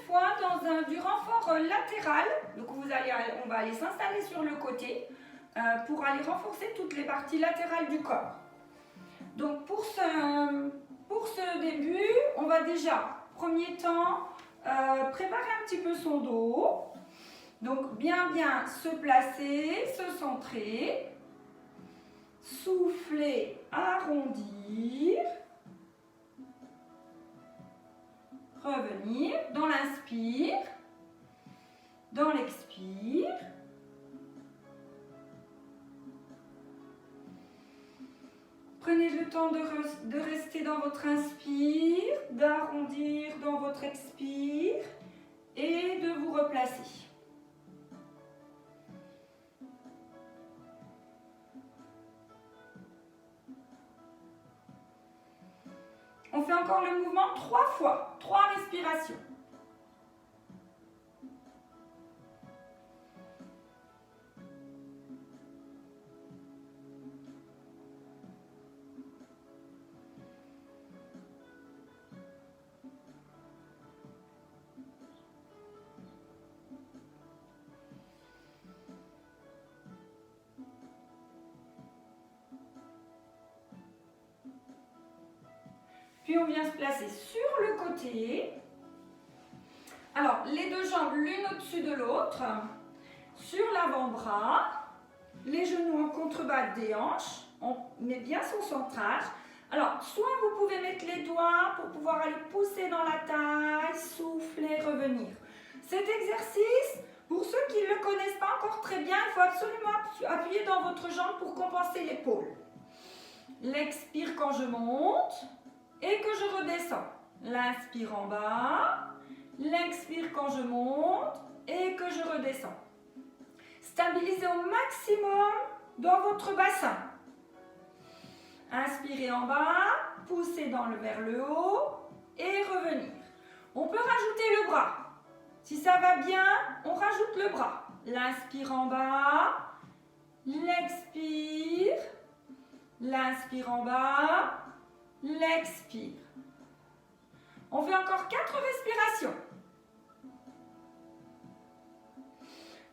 fois dans du renfort latéral. Donc on va aller s'installer sur le côté pour aller renforcer toutes les parties latérales du corps. Donc pour ce début, on va déjà, premier temps, préparer un petit peu son dos. Donc bien se placer, se centrer, souffler, arrondir, revenir dans l'inspire, dans l'expire. Prenez le temps de rester dans votre inspire, d'arrondir dans votre expire et de vous replacer. On fait encore le mouvement 3 fois, 3 respirations. Puis on vient se placer sur le côté. Alors, les deux jambes l'une au-dessus de l'autre, sur l'avant-bras, les genoux en contrebas des hanches, on met bien son centrage. Alors, soit vous pouvez mettre les doigts pour pouvoir aller pousser dans la taille, souffler, revenir. Cet exercice, pour ceux qui ne le connaissent pas encore très bien, il faut absolument appuyer dans votre jambe pour compenser l'épaule. L'expire quand je monte. Et que je redescends. L'inspire en bas, l'expire quand je monte et que je redescends. Stabilisez au maximum dans votre bassin. Inspirez en bas, poussez vers le haut et revenir. On peut rajouter le bras. Si ça va bien, on rajoute le bras. L'inspire en bas, l'expire, l'inspire en bas, l'expire. On fait encore 4 respirations.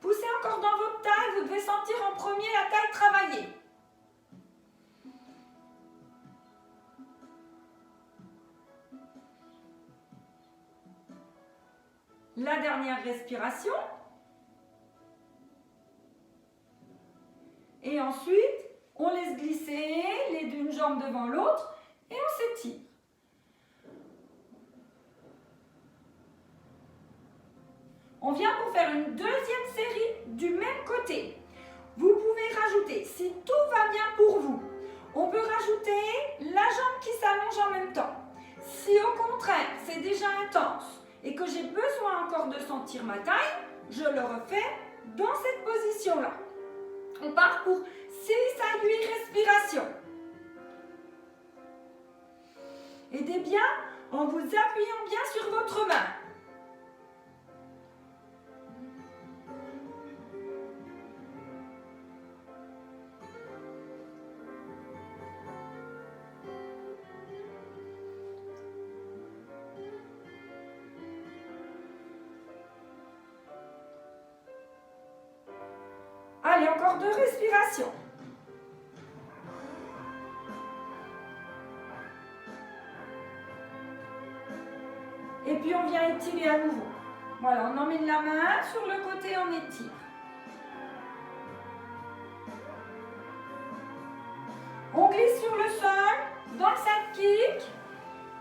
Poussez encore dans votre taille, vous devez sentir en premier la taille travailler. La dernière respiration. Et ensuite, on laisse glisser les d'une jambe devant l'autre. Et on s'étire. On vient pour faire une deuxième série du même côté. Vous pouvez rajouter, si tout va bien pour vous, on peut rajouter la jambe qui s'allonge en même temps. Si au contraire, c'est déjà intense et que j'ai besoin encore de sentir ma taille, je le refais dans cette position-là. On part pour 6 à 8 respirations. Aidez bien en vous appuyant bien sur votre main. Allez, encore 2 respirations. Et puis on vient étirer à nouveau. Voilà, on emmène la main sur le côté, on étire. On glisse sur le sol, dans le sidekick.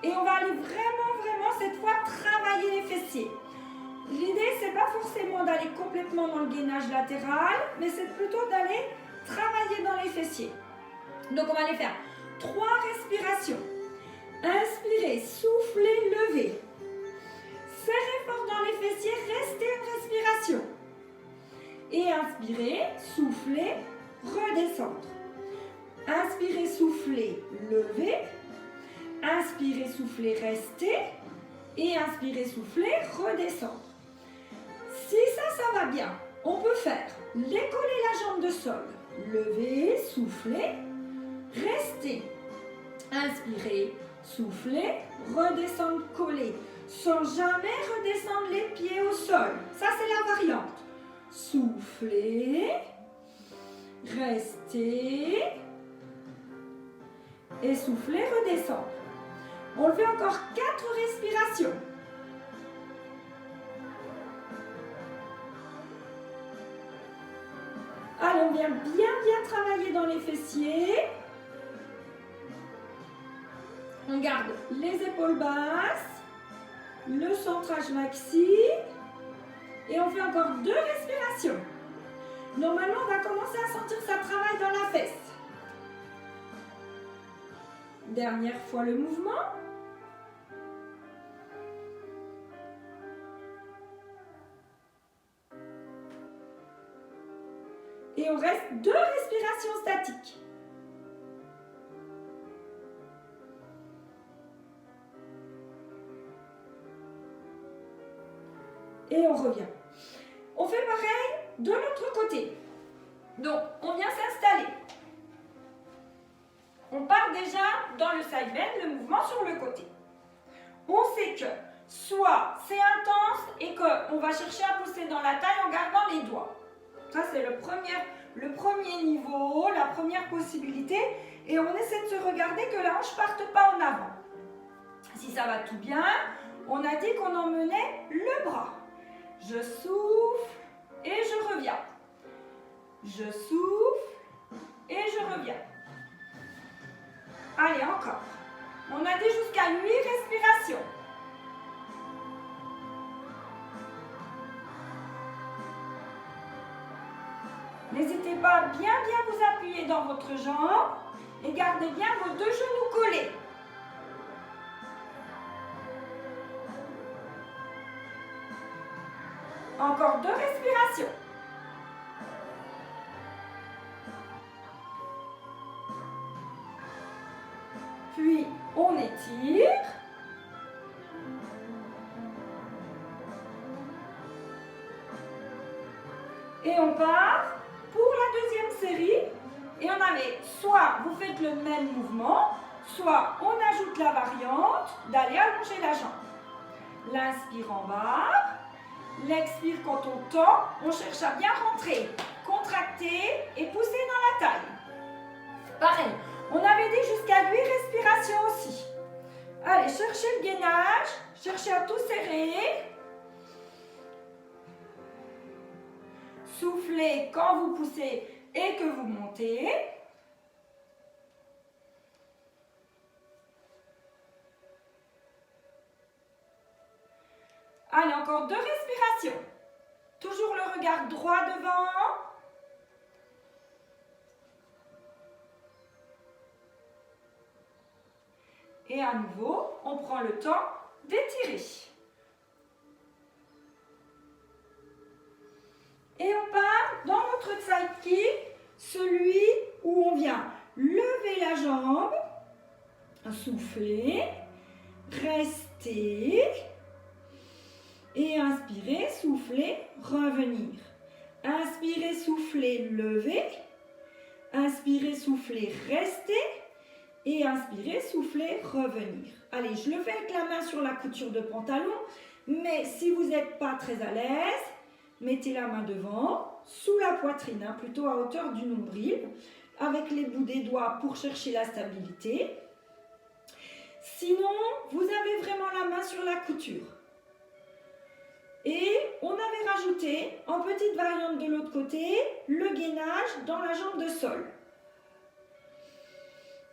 Et on va aller vraiment cette fois travailler les fessiers. L'idée, c'est pas forcément d'aller complètement dans le gainage latéral, mais c'est plutôt d'aller travailler dans les fessiers. Donc on va aller faire 3 respirations. Inspirez, soufflez, levez. Serrez fort dans les fessiers, restez une respiration. Et inspirez, soufflez, redescendre. Inspirez, soufflez, levez. Inspirez, soufflez, restez. Et inspirez, soufflez, redescendre. Si ça va bien, on peut faire décoller la jambe de sol. Lever, souffler, rester. Inspirez, souffler, redescendre, coller. sans jamais redescendre les pieds au sol. Ça, c'est la variante. Soufflez, restez et soufflez, redescendre. On le fait encore 4 respirations. Allez, on vient bien travailler dans les fessiers. On garde les épaules basses, le centrage maxi. Et on fait encore 2 respirations. Normalement, on va commencer à sentir que ça travaille dans la fesse. Dernière fois le mouvement. Et on reste 2 respirations statiques. Et on revient. On fait pareil de l'autre côté. Donc, on vient s'installer. On part déjà dans le side bend, le mouvement sur le côté. On sait que soit c'est intense et qu'on va chercher à pousser dans la taille en gardant les doigts. Ça, c'est le premier niveau, la première possibilité. Et on essaie de se regarder que la hanche ne parte pas en avant. Si ça va tout bien, on a dit qu'on emmenait le bras. Je souffle et je reviens. Je souffle et je reviens. Allez, encore. On a dit jusqu'à 8 respirations. N'hésitez pas à bien vous appuyer dans votre jambe et gardez bien vos 2 genoux collés. Encore 2 respirations. Puis, on étire. Et on part pour la deuxième série. Et on avait soit vous faites le même mouvement, soit on ajoute la variante d'aller allonger la jambe. L'inspire en bas. L'expire quand on tend, on cherche à bien rentrer, contracter et pousser dans la taille. Pareil, on avait dit jusqu'à 8 respirations aussi. Allez, cherchez le gainage, cherchez à tout serrer. Soufflez quand vous poussez et que vous montez. Allez, encore 2 respirations. Toujours le regard droit devant. Et à nouveau, on prend le temps d'étirer. Et on part dans notre side kick, celui où on vient lever la jambe, souffler, rester. Et inspirez, soufflez, revenir. Inspirez, soufflez, levez. Inspirez, soufflez, restez. Et inspirez, soufflez, revenir. Allez, je le fais avec la main sur la couture de pantalon. Mais si vous n'êtes pas très à l'aise, mettez la main devant, sous la poitrine, plutôt à hauteur du nombril, avec les bouts des doigts pour chercher la stabilité. Sinon, vous avez vraiment la main sur la couture. Et on avait rajouté, en petite variante de l'autre côté, le gainage dans la jambe de sol.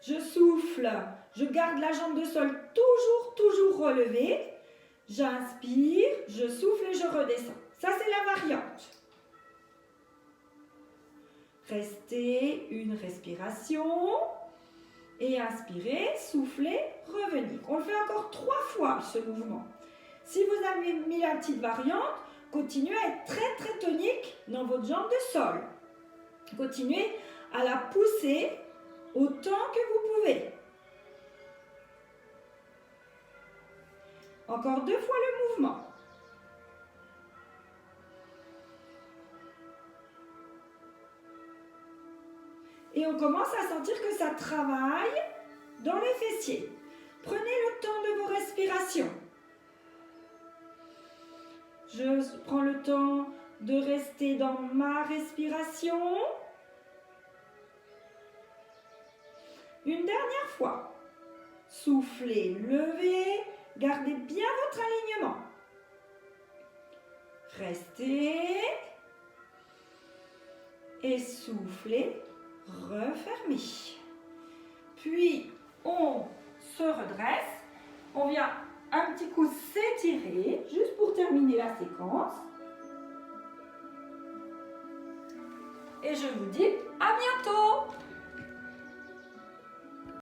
Je souffle, je garde la jambe de sol toujours relevée. J'inspire, je souffle et je redescends. Ça, c'est la variante. Restez une respiration. Et inspirez, soufflez, revenir. On le fait encore 3 fois, ce mouvement. Si vous avez mis la petite variante, continuez à être très tonique dans votre jambe de sol. Continuez à la pousser autant que vous pouvez. Encore 2 fois le mouvement. Et on commence à sentir que ça travaille dans les fessiers. Prenez le temps de vos respirations. Je prends le temps de rester dans ma respiration. Une dernière fois. Soufflez, levez, gardez bien votre alignement. Restez. Et soufflez, refermez. Puis, on se redresse. On vient un petit coup s'étirer, juste pour terminer la séquence. Et je vous dis à bientôt!